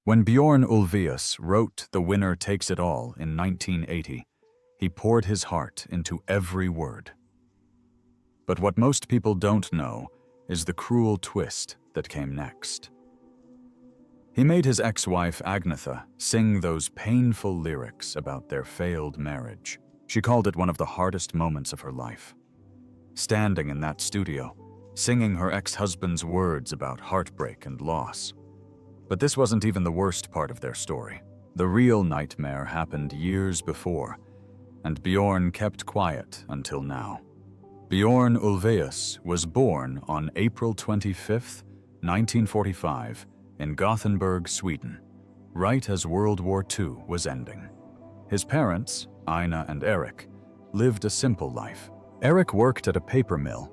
When Bjorn Ulvaeus wrote The Winner Takes It All in 1980, he poured his heart into every word. But what most people don't know is the cruel twist that came next. He made his ex-wife Agnetha sing those painful lyrics about their failed marriage. She called it one of the hardest moments of her life. Standing in that studio, singing her ex-husband's words about heartbreak and loss. But this wasn't even the worst part of their story. The real nightmare happened years before, and Bjorn kept quiet until now. Bjorn Ulvaeus was born on April 25, 1945, in Gothenburg, Sweden, right as World War II was ending. His parents, Aina and Erik, lived a simple life. Erik worked at a paper mill.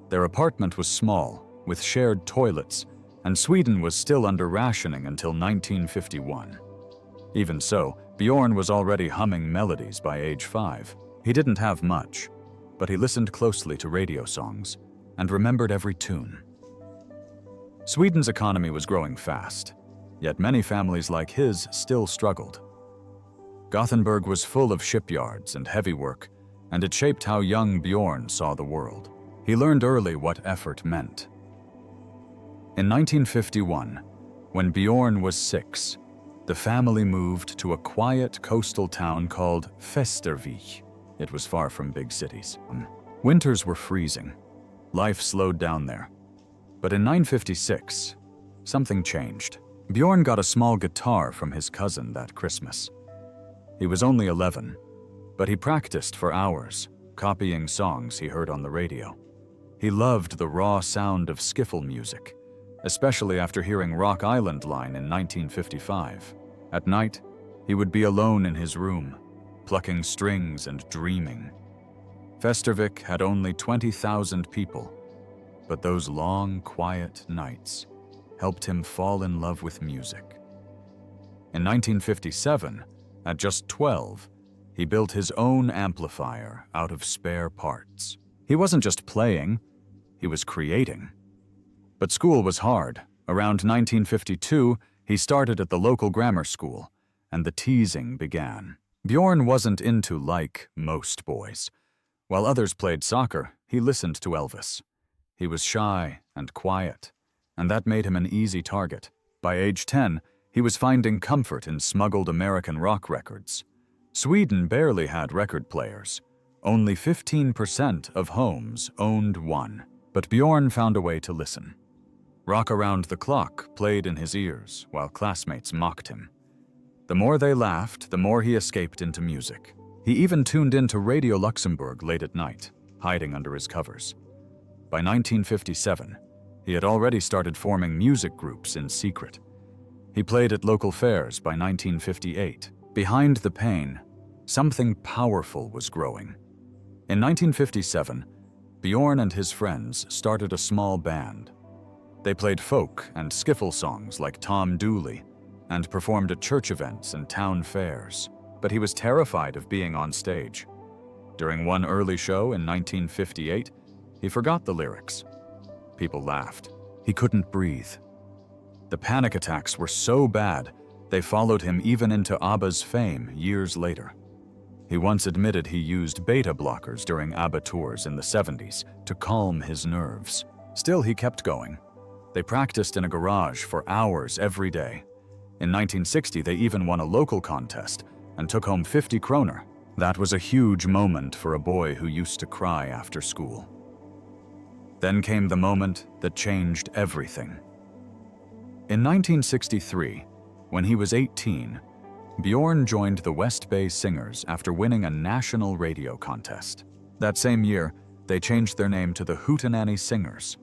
Their apartment was small, with shared toilets, and Sweden was still under rationing until 1951. Even so, Bjorn was already humming melodies by age 5. He didn't have much, but he listened closely to radio songs and remembered every tune. Sweden's economy was growing fast, yet many families like his still struggled. Gothenburg was full of shipyards and heavy work, and it shaped how young Bjorn saw the world. He learned early what effort meant. In 1951, when Bjorn was 6, the family moved to a quiet coastal town called Västervik. It was far from big cities. Winters were freezing. Life slowed down there. But in 1956, something changed. Bjorn got a small guitar from his cousin that Christmas. He was only 11, but he practiced for hours, copying songs he heard on the radio. He loved the raw sound of skiffle music, especially after hearing Rock Island Line in 1955. At night, he would be alone in his room, plucking strings and dreaming. Västervik had only 20,000 people, but those long, quiet nights helped him fall in love with music. In 1957, at just 12, he built his own amplifier out of spare parts. He wasn't just playing, he was creating. But school was hard. Around 1952, he started at the local grammar school, and the teasing began. Bjorn wasn't into like most boys. While others played soccer, he listened to Elvis. He was shy and quiet, and that made him an easy target. By age 10, he was finding comfort in smuggled American rock records. Sweden barely had record players. Only 15% of homes owned one. But Bjorn found a way to listen. Rock Around the Clock played in his ears while classmates mocked him. The more they laughed, the more he escaped into music. He even tuned into Radio Luxembourg late at night, hiding under his covers. By 1957, he had already started forming music groups in secret. He played at local fairs by 1958. Behind the pain, something powerful was growing. In 1957, Bjorn and his friends started a small band. They played folk and skiffle songs like Tom Dooley and performed at church events and town fairs. But he was terrified of being on stage. During one early show in 1958, he forgot the lyrics. People laughed. He couldn't breathe. The panic attacks were so bad, they followed him even into ABBA's fame years later. He once admitted he used beta blockers during ABBA tours in the 70s to calm his nerves. Still, he kept going. They practiced in a garage for hours every day. In 1960, they even won a local contest and took home 50 kroner. That was a huge moment for a boy who used to cry after school. Then came the moment that changed everything. In 1963, when he was 18, Bjorn joined the West Bay Singers after winning a national radio contest. That same year, they changed their name to the Hootenanny Singers.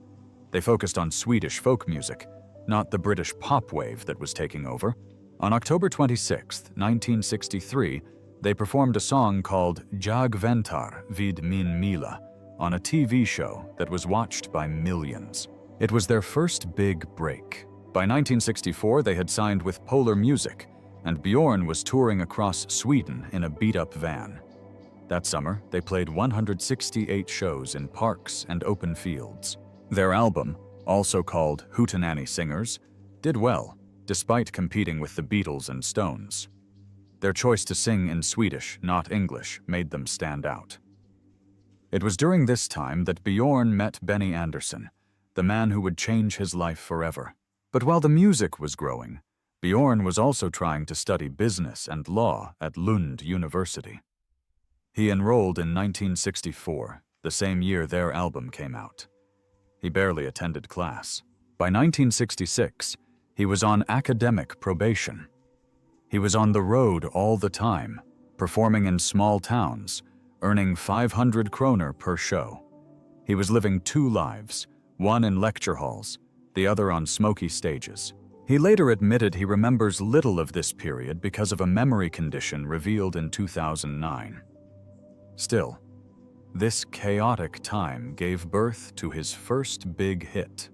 They focused on Swedish folk music, not the British pop wave that was taking over. On October 26, 1963, they performed a song called Jag väntar vid min Mila on a TV show that was watched by millions. It was their first big break. By 1964, they had signed with Polar Music, and Bjorn was touring across Sweden in a beat-up van. That summer, they played 168 shows in parks and open fields. Their album, also called Hootenanny Singers, did well, despite competing with the Beatles and Stones. Their choice to sing in Swedish, not English, made them stand out. It was during this time that Bjorn met Benny Andersson, the man who would change his life forever. But while the music was growing, Bjorn was also trying to study business and law at Lund University. He enrolled in 1964, the same year their album came out. He barely attended class. By 1966, he was on academic probation. He was on the road all the time, performing in small towns, earning 500 kroner per show. He was living two lives, one in lecture halls, the other on smoky stages. He later admitted he remembers little of this period because of a memory condition revealed in 2009. Still, this chaotic time gave birth to his first big hit.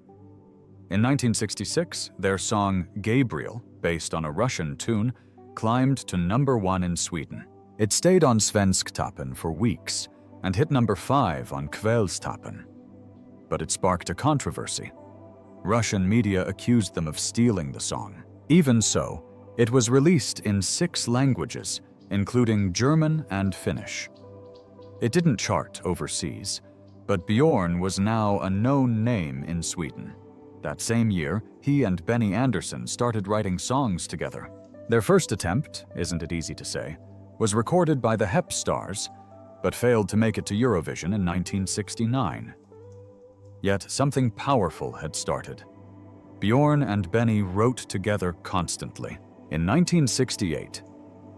In 1966, their song Gabriel, based on a Russian tune, climbed to #1 in Sweden. It stayed on Svensktoppen for weeks and hit #5 on Kvällstoppen. But it sparked a controversy. Russian media accused them of stealing the song. Even so, it was released in 6 languages, including German and Finnish. It didn't chart overseas, but Bjorn was now a known name in Sweden. That same year, he and Benny Andersson started writing songs together. Their first attempt, isn't it easy to say, was recorded by the Hep Stars, but failed to make it to Eurovision in 1969. Yet something powerful had started. Bjorn and Benny wrote together constantly. In 1968,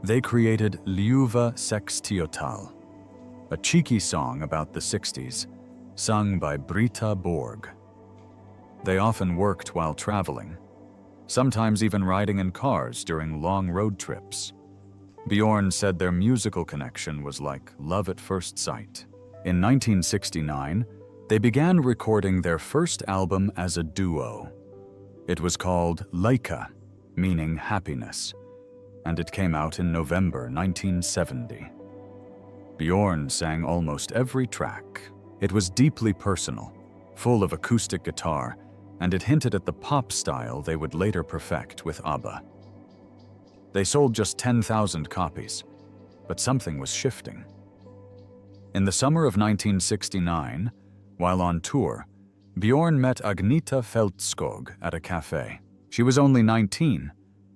they created Ljuva sextiotal, a cheeky song about the 60s, sung by Brita Borg. They often worked while traveling, sometimes even riding in cars during long road trips. Bjorn said their musical connection was like love at first sight. In 1969, they began recording their first album as a duo. It was called Lycka, meaning happiness, and it came out in November 1970. Bjorn sang almost every track. It was deeply personal, full of acoustic guitar, and it hinted at the pop style they would later perfect with ABBA. They sold just 10,000 copies, but something was shifting. In the summer of 1969, while on tour, Bjorn met Agnetha Faltskog at a cafe. She was only 19,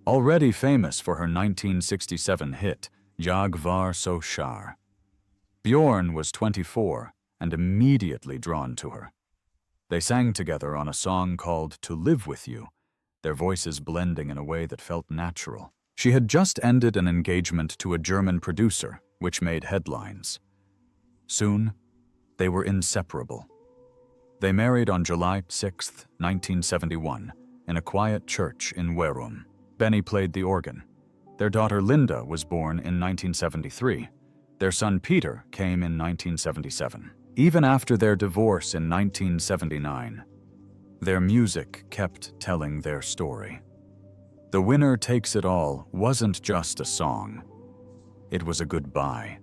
already famous for her 1967 hit, Jag var så kär. Bjorn was 24 and immediately drawn to her. They sang together on a song called To Live With You, their voices blending in a way that felt natural. She had just ended an engagement to a German producer, which made headlines. Soon, they were inseparable. They married on July 6, 1971, in a quiet church in Werum. Benny played the organ. Their daughter Linda was born in 1973. Their son Peter came in 1977. Even after their divorce in 1979, their music kept telling their story. The Winner Takes It All wasn't just a song. It was a goodbye.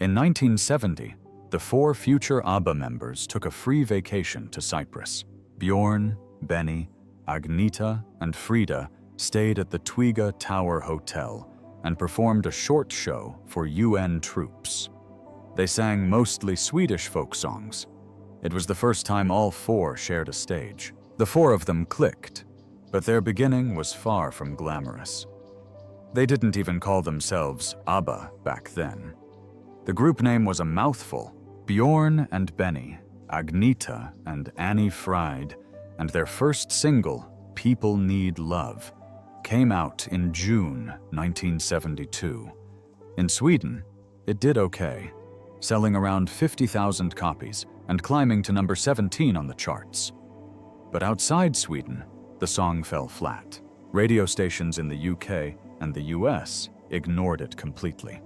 In 1970, the 4 future ABBA members took a free vacation to Cyprus. Bjorn, Benny, Agnetha, and Frida stayed at the Twiga Tower Hotel and performed a short show for UN troops. They sang mostly Swedish folk songs. It was the first time all 4 shared a stage. The 4 of them clicked, but their beginning was far from glamorous. They didn't even call themselves ABBA back then. The group name was a mouthful. Bjorn and Benny, Agnetha and Annie Fried, and their first single, People Need Love, came out in June 1972. In Sweden, it did okay, selling around 50,000 copies and climbing to number 17 on the charts. But outside Sweden, the song fell flat. Radio stations in the UK and the US ignored it completely.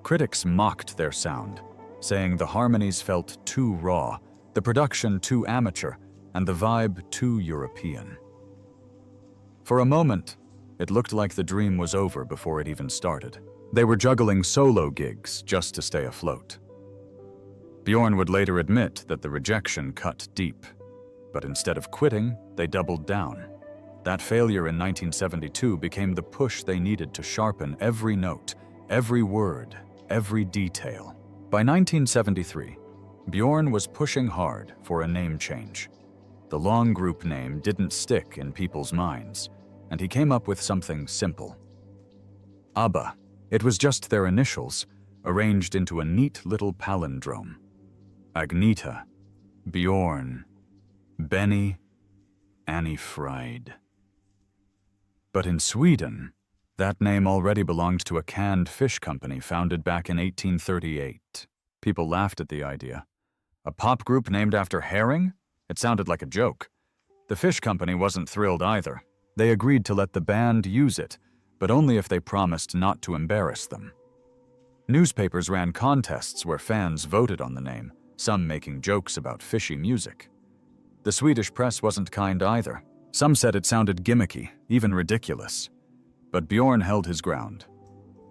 Critics mocked their sound, saying the harmonies felt too raw, the production too amateur, and the vibe too European. For a moment, it looked like the dream was over before it even started. They were juggling solo gigs just to stay afloat. Bjorn would later admit that the rejection cut deep, but instead of quitting, they doubled down. That failure in 1972 became the push they needed to sharpen every note, every word, every detail. By 1973, Bjorn was pushing hard for a name change. The long group name didn't stick in people's minds, and he came up with something simple. ABBA. It was just their initials, arranged into a neat little palindrome. Agnetha, Bjorn, Benny, Annie Fried. But in Sweden, that name already belonged to a canned fish company founded back in 1838. People laughed at the idea. A pop group named after herring? It sounded like a joke. The fish company wasn't thrilled either. They agreed to let the band use it, but only if they promised not to embarrass them. Newspapers ran contests where fans voted on the name, some making jokes about fishy music. The Swedish press wasn't kind either. Some said it sounded gimmicky, even ridiculous. But Bjorn held his ground.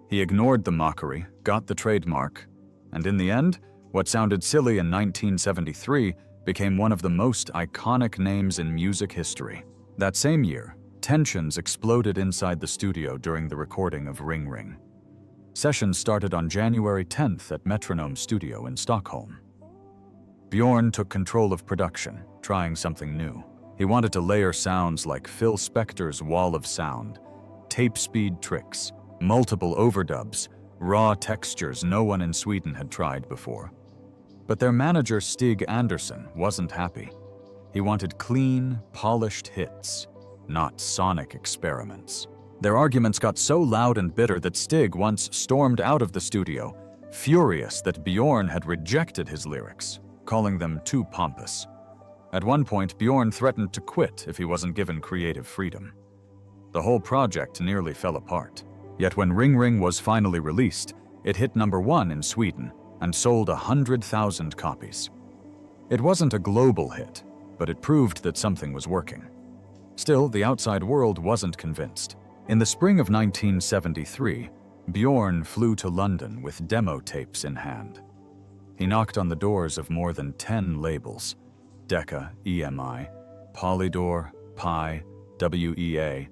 He ignored the mockery, got the trademark, and in the end, what sounded silly in 1973 became one of the most iconic names in music history. That same year, tensions exploded inside the studio during the recording of Ring Ring. Sessions started on January 10th at Metronome Studio in Stockholm. Bjorn took control of production, trying something new. He wanted to layer sounds like Phil Spector's wall of sound, tape speed tricks, multiple overdubs, raw textures no one in Sweden had tried before. But their manager Stig Andersson wasn't happy. He wanted clean, polished hits, not sonic experiments. Their arguments got so loud and bitter that Stig once stormed out of the studio, furious that Bjorn had rejected his lyrics, calling them too pompous. At one point, Bjorn threatened to quit if he wasn't given creative freedom. The whole project nearly fell apart. Yet when Ring Ring was finally released, it hit #1 in Sweden and sold 100,000 copies. It wasn't a global hit, but it proved that something was working. Still, the outside world wasn't convinced. In the spring of 1973, Bjorn flew to London with demo tapes in hand. He knocked on the doors of more than 10 labels: Decca, EMI, Polydor, Pi, WEA,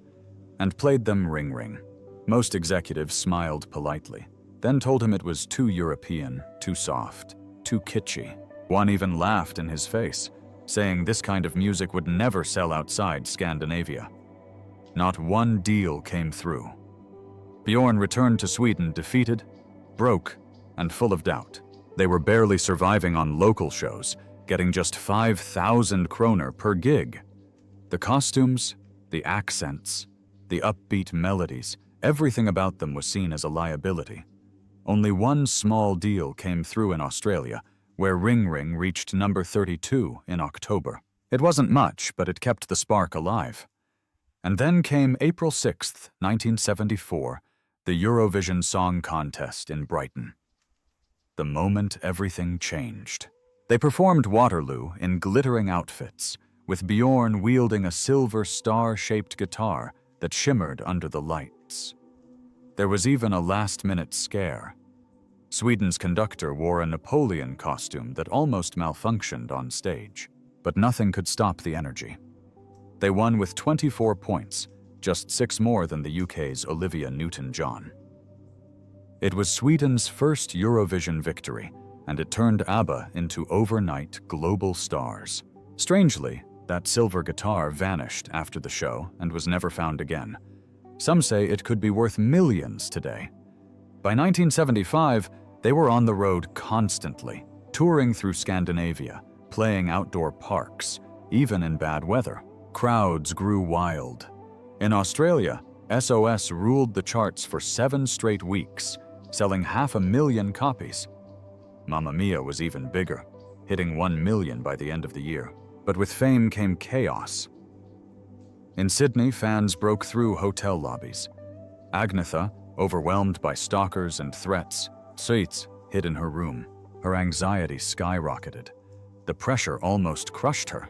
and played them Ring Ring. Most executives smiled politely, then told him it was too European, too soft, too kitschy. One even laughed in his face, saying this kind of music would never sell outside Scandinavia. Not one deal came through. Bjorn returned to Sweden defeated, broke, and full of doubt. They were barely surviving on local shows, getting just 5,000 kroner per gig. The costumes, the accents, the upbeat melodies, everything about them was seen as a liability. Only one small deal came through in Australia, where Ring Ring reached number 32 in October. It wasn't much, but it kept the spark alive. And then came April 6th, 1974, the Eurovision Song Contest in Brighton. The moment everything changed. They performed Waterloo in glittering outfits, with Bjorn wielding a silver star-shaped guitar that shimmered under the lights. There was even a last-minute scare. Sweden's conductor wore a Napoleon costume that almost malfunctioned on stage, but nothing could stop the energy. They won with 24 points, just 6 more than the UK's Olivia Newton-John. It was Sweden's first Eurovision victory, and it turned ABBA into overnight global stars. Strangely, that silver guitar vanished after the show and was never found again. Some say it could be worth millions today. By 1975, they were on the road constantly, touring through Scandinavia, playing outdoor parks, even in bad weather. Crowds grew wild. In Australia, SOS ruled the charts for 7 straight weeks, selling 500,000 copies. Mamma Mia was even bigger, hitting 1 million by the end of the year. But with fame came chaos. In Sydney, fans broke through hotel lobbies. Agnetha, overwhelmed by stalkers and threats, hid in her room. Her anxiety skyrocketed. The pressure almost crushed her.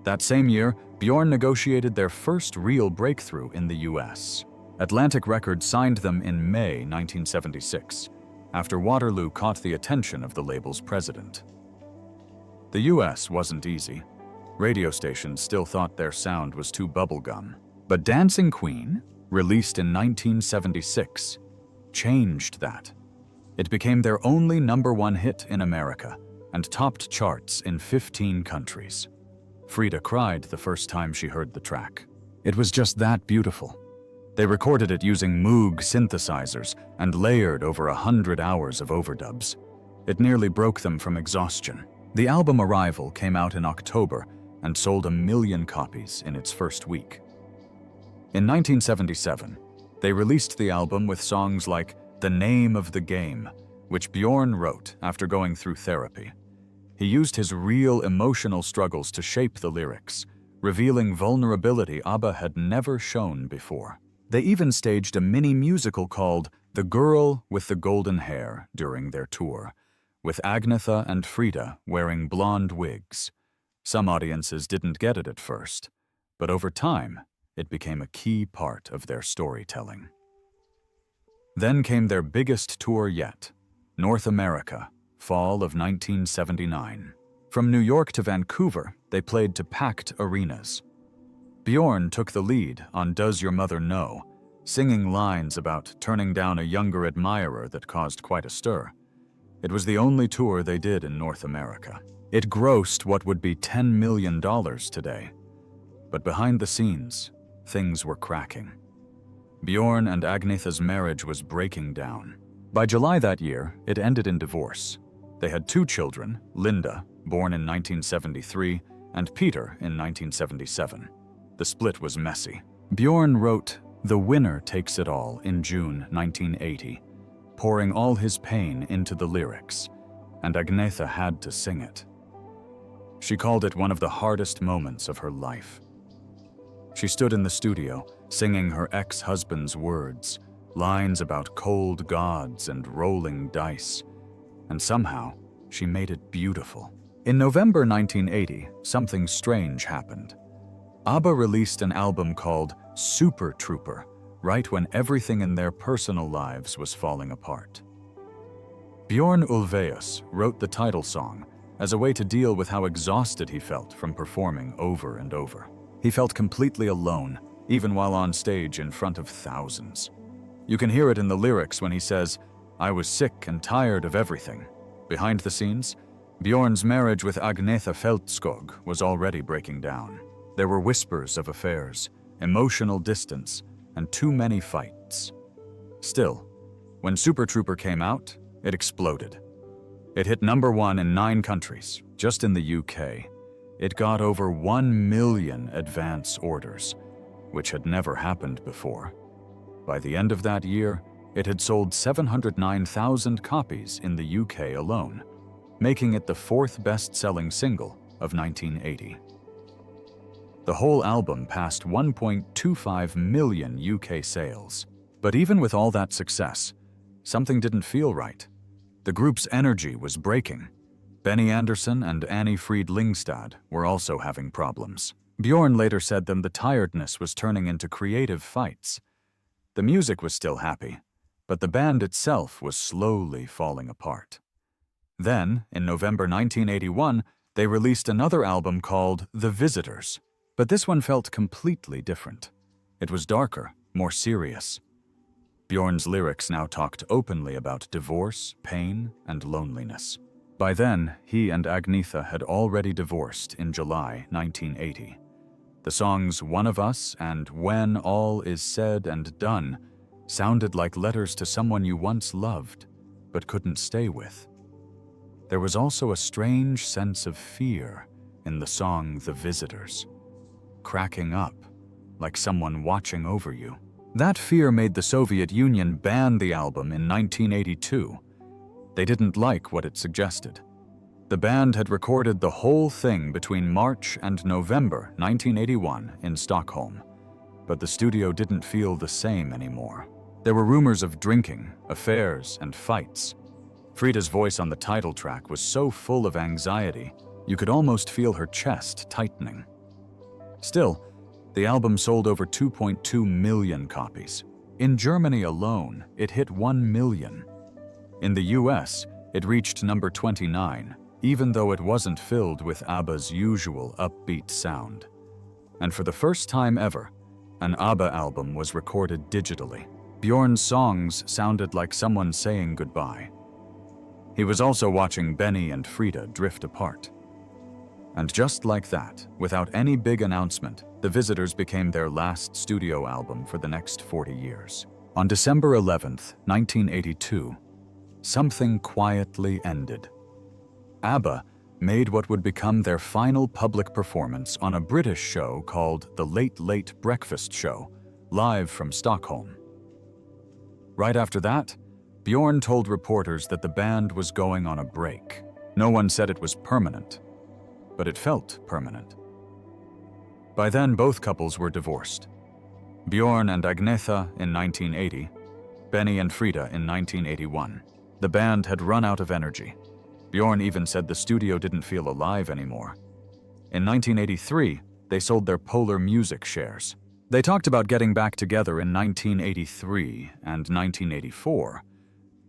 That same year, Bjorn negotiated their first real breakthrough in the US. Atlantic Records signed them in May 1976, after Waterloo caught the attention of the label's president. The US wasn't easy. Radio stations still thought their sound was too bubblegum. But Dancing Queen, released in 1976, changed that. It became their only #1 hit in America and topped charts in 15 countries. Frida cried the first time she heard the track. It was just that beautiful. They recorded it using Moog synthesizers and layered over 100 hours of overdubs. It nearly broke them from exhaustion. The album Arrival came out in October and sold 1 million copies in its first week. In 1977, they released the album with songs like The Name of the Game, which Bjorn wrote after going through therapy. He used his real emotional struggles to shape the lyrics, revealing vulnerability ABBA had never shown before. They even staged a mini musical called The Girl with the Golden Hair during their tour, with Agnetha and Frida wearing blonde wigs. Some audiences didn't get it at first, but over time, it became a key part of their storytelling. Then came their biggest tour yet, North America, fall of 1979. From New York to Vancouver, they played to packed arenas. Bjorn took the lead on Does Your Mother Know, singing lines about turning down a younger admirer that caused quite a stir. It was the only tour they did in North America. It grossed what would be $10 million today. But behind the scenes, things were cracking. Bjorn and Agnetha's marriage was breaking down. By July that year, it ended in divorce. They had 2 children, Linda, born in 1973, and Peter in 1977. The split was messy. Bjorn wrote The Winner Takes It All in June 1980, pouring all his pain into the lyrics, and Agnetha had to sing it. She called it one of the hardest moments of her life. She stood in the studio, singing her ex-husband's words, lines about cold gods and rolling dice, and somehow she made it beautiful. In November 1980, something strange happened. ABBA released an album called Super Trooper, right when everything in their personal lives was falling apart. Björn Ulvaeus wrote the title song as a way to deal with how exhausted he felt from performing over and over. He felt completely alone, even while on stage in front of thousands. You can hear it in the lyrics when he says, "I was sick and tired of everything." Behind the scenes, Bjorn's marriage with Agnetha Faltskog was already breaking down. There were whispers of affairs, emotional distance, and too many fights. Still, when Super Trooper came out, it exploded. It hit #1 in 9 countries, just in the UK. It got over 1 million advance orders, which had never happened before. By the end of that year, it had sold 709,000 copies in the UK alone, making it the 4th best-selling single of 1980. The whole album passed 1.25 million UK sales. But even with all that success, something didn't feel right. The group's energy was breaking. Benny Andersson and Annie Fried Lyngstad were also having problems. Bjorn later said the tiredness was turning into creative fights. The music was still happy, but the band itself was slowly falling apart. Then, in November 1981, they released another album called The Visitors. But this one felt completely different. It was darker, more serious. Bjorn's lyrics now talked openly about divorce, pain, and loneliness. By then, he and Agnetha had already divorced in July 1980. The songs One of Us and When All Is Said and Done sounded like letters to someone you once loved, but couldn't stay with. There was also a strange sense of fear in the song The Visitors. Cracking up, like someone watching over you. That fear made the Soviet Union ban the album in 1982. They didn't like what it suggested. The band had recorded the whole thing between March and November 1981 in Stockholm, but the studio didn't feel the same anymore. There were rumors of drinking, affairs, and fights. Frida's voice on the title track was so full of anxiety, you could almost feel her chest tightening. Still, the album sold over 2.2 million copies. In Germany alone, it hit 1 million. In the US, it reached number 29, even though it wasn't filled with ABBA's usual upbeat sound. And for the first time ever, An ABBA album was recorded digitally. Bjorn's songs sounded like someone saying goodbye. He was also watching Benny and Frida drift apart. And just like that, without any big announcement, The Visitors became their last studio album for the next 40 years. On December 11th, 1982, something quietly ended. ABBA made what would become their final public performance on a British show called The Late Late Breakfast Show, live from Stockholm. Right after that, Bjorn told reporters that the band was going on a break. No one said it was permanent, but it felt permanent. By then, both couples were divorced. Bjorn and Agnetha in 1980, Benny and Frida in 1981. The band had run out of energy. Bjorn even said the studio didn't feel alive anymore. In 1983, they sold their Polar Music shares. They talked about getting back together in 1983 and 1984,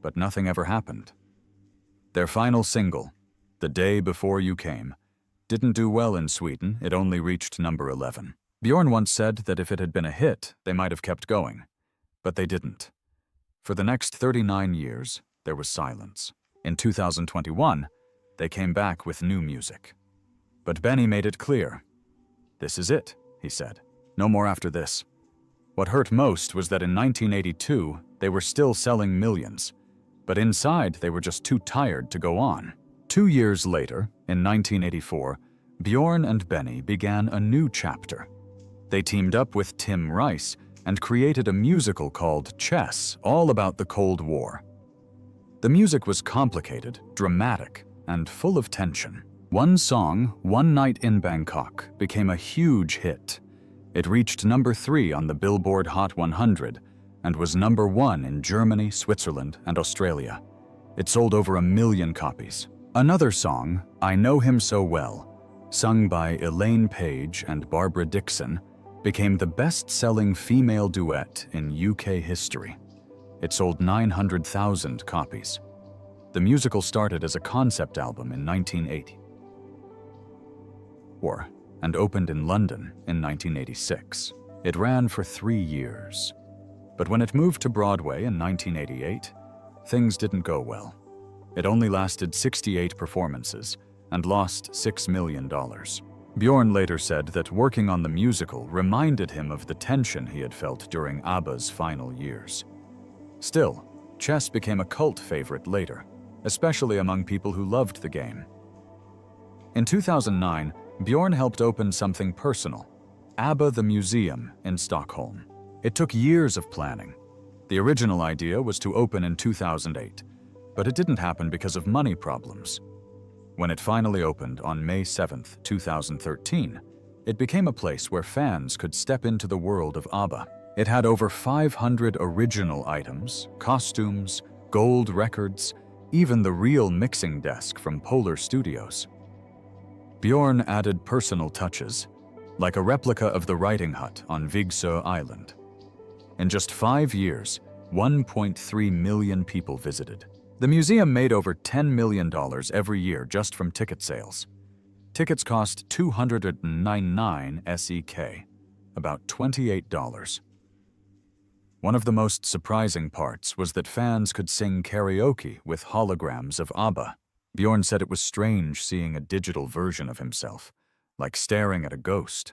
but nothing ever happened. Their final single, The Day Before You Came, didn't do well in Sweden. It only reached number 11. Bjorn once said that if it had been a hit, they might have kept going, but they didn't. For the next 39 years, there was silence. In 2021, they came back with new music. But Benny made it clear. This is it, he said. No more after this. What hurt most was that in 1982, they were still selling millions, but inside they were just too tired to go on. 2 years later, in 1984, Bjorn and Benny began a new chapter. They teamed up with Tim Rice and created a musical called Chess, all about the Cold War. The music was complicated, dramatic, and full of tension. One song, One Night in Bangkok, became a huge hit. It reached number 3 on the Billboard Hot 100 and was number 1 in Germany, Switzerland, and Australia. It sold over 1 million copies. Another song, I Know Him So Well, sung by Elaine Paige and Barbara Dickson, became the best-selling female duet in UK history. It sold 900,000 copies. The musical started as a concept album in 1980 and opened in London in 1986. It ran for 3 years. But when it moved to Broadway in 1988, things didn't go well. It only lasted 68 performances and lost $6 million. Bjorn later said that working on the musical reminded him of the tension he had felt during ABBA's final years. Still, chess became a cult favorite later, especially among people who loved the game. In 2009, Bjorn helped open something personal, ABBA the Museum in Stockholm. It took years of planning. The original idea was to open in 2008, but it didn't happen because of money problems. When it finally opened on May 7, 2013, it became a place where fans could step into the world of ABBA. It had over 500 original items, costumes, gold records, even the real mixing desk from Polar Studios. Bjorn added personal touches, like a replica of the writing hut on Vigsö Island. In just 5 years, 1.3 million people visited. The museum made over $10 million every year just from ticket sales. Tickets cost 299 SEK, about $28. One of the most surprising parts was that fans could sing karaoke with holograms of ABBA. Bjorn said it was strange seeing a digital version of himself, like staring at a ghost.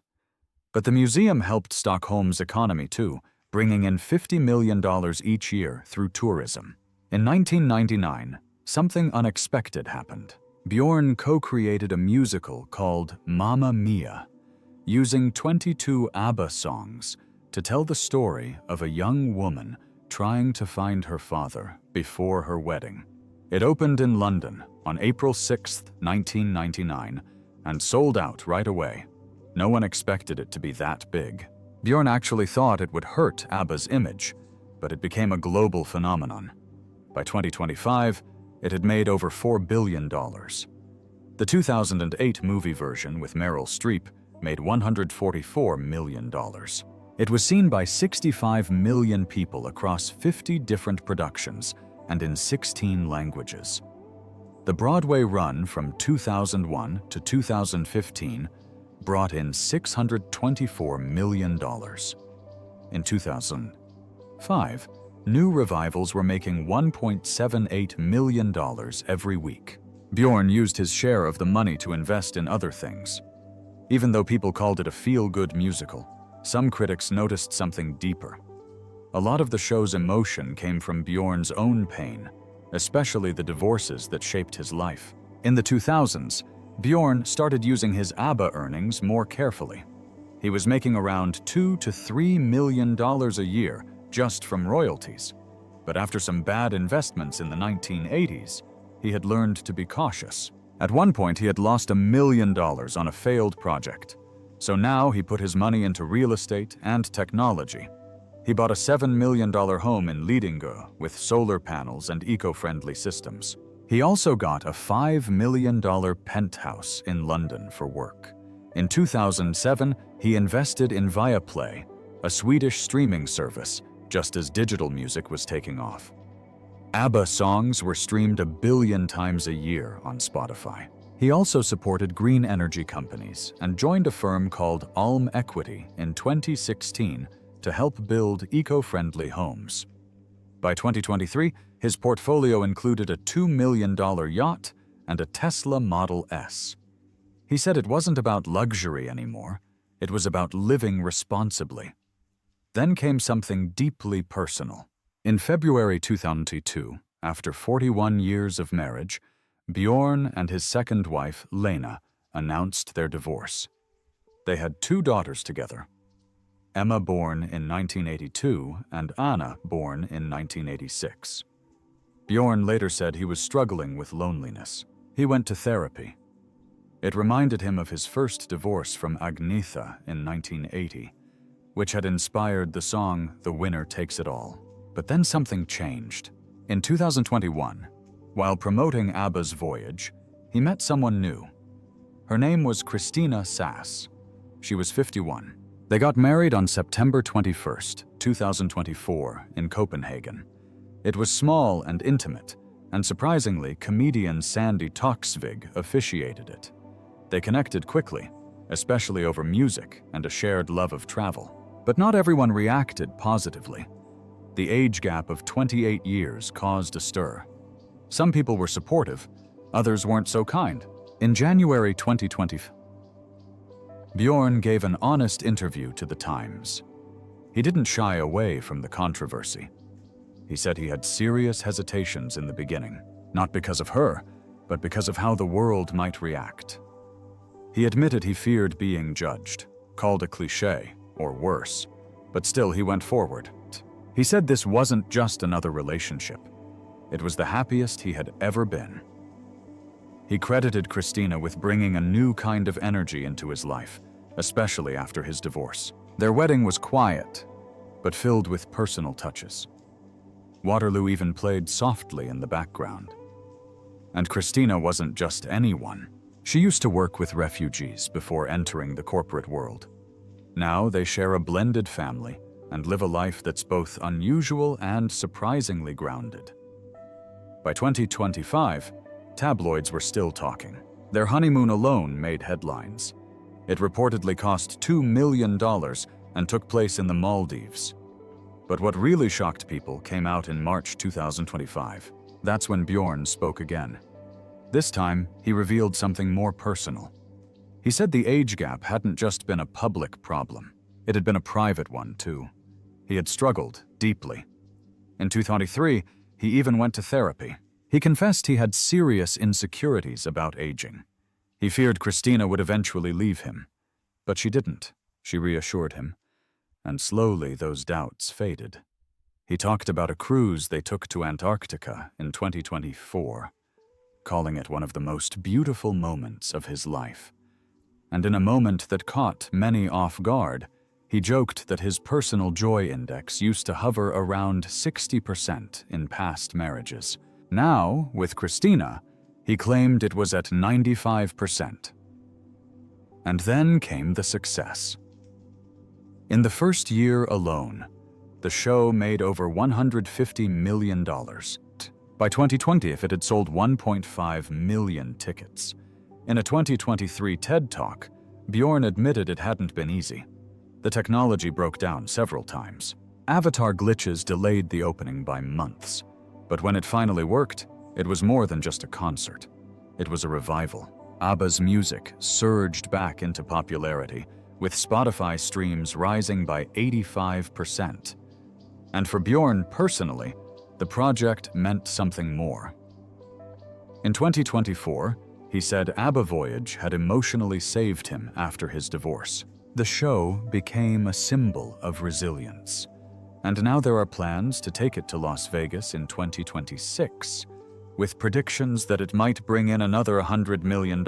But the museum helped Stockholm's economy too, bringing in $50 million each year through tourism. In 1999, something unexpected happened. Bjorn co-created a musical called Mamma Mia, using 22 ABBA songs to tell the story of a young woman trying to find her father before her wedding. It opened in London on April 6, 1999, and sold out right away. No one expected it to be that big. Bjorn actually thought it would hurt ABBA's image, but it became a global phenomenon. By 2025, it had made over $4 billion. The 2008 movie version with Meryl Streep made $144 million. It was seen by 65 million people across 50 different productions and in 16 languages. The Broadway run from 2001 to 2015 brought in $624 million. In 2005, new revivals were making $1.78 million every week. Bjorn used his share of the money to invest in other things. Even though people called it a feel-good musical, some critics noticed something deeper. A lot of the show's emotion came from Bjorn's own pain, especially the divorces that shaped his life. In the 2000s, Bjorn started using his ABBA earnings more carefully. He was making around $2 to $3 million a year just from royalties. But after some bad investments in the 1980s, he had learned to be cautious. At one point, he had lost $1 million on a failed project. So now he put his money into real estate and technology. He bought a $7 million home in Lidingö with solar panels and eco-friendly systems. He also got a $5 million penthouse in London for work. In 2007, he invested in Viaplay, a Swedish streaming service, just as digital music was taking off. ABBA songs were streamed 1 billion times a year on Spotify. He also supported green energy companies and joined a firm called Alm Equity in 2016 to help build eco-friendly homes. By 2023, his portfolio included a $2 million yacht and a Tesla Model S. He said it wasn't about luxury anymore, it was about living responsibly. Then came something deeply personal. In February 2002, after 41 years of marriage, Bjorn and his second wife, Lena, announced their divorce. They had 2 daughters together, Emma, born in 1982, and Anna, born in 1986. Bjorn later said he was struggling with loneliness. He went to therapy. It reminded him of his first divorce from Agnetha in 1980, which had inspired the song "The Winner Takes It All." But then something changed. In 2021, while promoting ABBA's Voyage, he met someone new. Her name was Christina Sass. She was 51. They got married on September 21st, 2024, in Copenhagen. It was small and intimate, and surprisingly, comedian Sandy Toksvig officiated it. They connected quickly, especially over music and a shared love of travel. But not everyone reacted positively. The age gap of 28 years caused a stir. Some people were supportive, others weren't so kind. In January 2020, Bjorn gave an honest interview to The Times. He didn't shy away from the controversy. He said he had serious hesitations in the beginning, not because of her, but because of how the world might react. He admitted he feared being judged, called a cliché, or worse, but still he went forward. He said this wasn't just another relationship. It was the happiest he had ever been. He credited Christina with bringing a new kind of energy into his life, especially after his divorce. Their wedding was quiet, but filled with personal touches. Waterloo even played softly in the background. And Christina wasn't just anyone. She used to work with refugees before entering the corporate world. Now they share a blended family and live a life that's both unusual and surprisingly grounded. By 2025, tabloids were still talking. Their honeymoon alone made headlines. It reportedly cost $2 million and took place in the Maldives. But what really shocked people came out in March 2025. That's when Bjorn spoke again. This time, he revealed something more personal. He said the age gap hadn't just been a public problem. It had been a private one, too. He had struggled deeply. In 2023, he even went to therapy. He confessed he had serious insecurities about aging. He feared Christina would eventually leave him. But she didn't, she reassured him. And slowly those doubts faded. He talked about a cruise they took to Antarctica in 2024, calling it one of the most beautiful moments of his life. And in a moment that caught many off guard, he joked that his personal joy index used to hover around 60% in past marriages. Now, with Christina, he claimed it was at 95%. And then came the success. In the first year alone, the show made over $150 million. By 2020, it had sold 1.5 million tickets. In a 2023 TED Talk, Bjorn admitted it hadn't been easy. The technology broke down several times. Avatar glitches delayed the opening by months. But when it finally worked, it was more than just a concert. It was a revival. ABBA's music surged back into popularity, with Spotify streams rising by 85%. And for Bjorn personally, the project meant something more. In 2024, he said ABBA Voyage had emotionally saved him after his divorce. The show became a symbol of resilience. And now there are plans to take it to Las Vegas in 2026, with predictions that it might bring in another $100 million.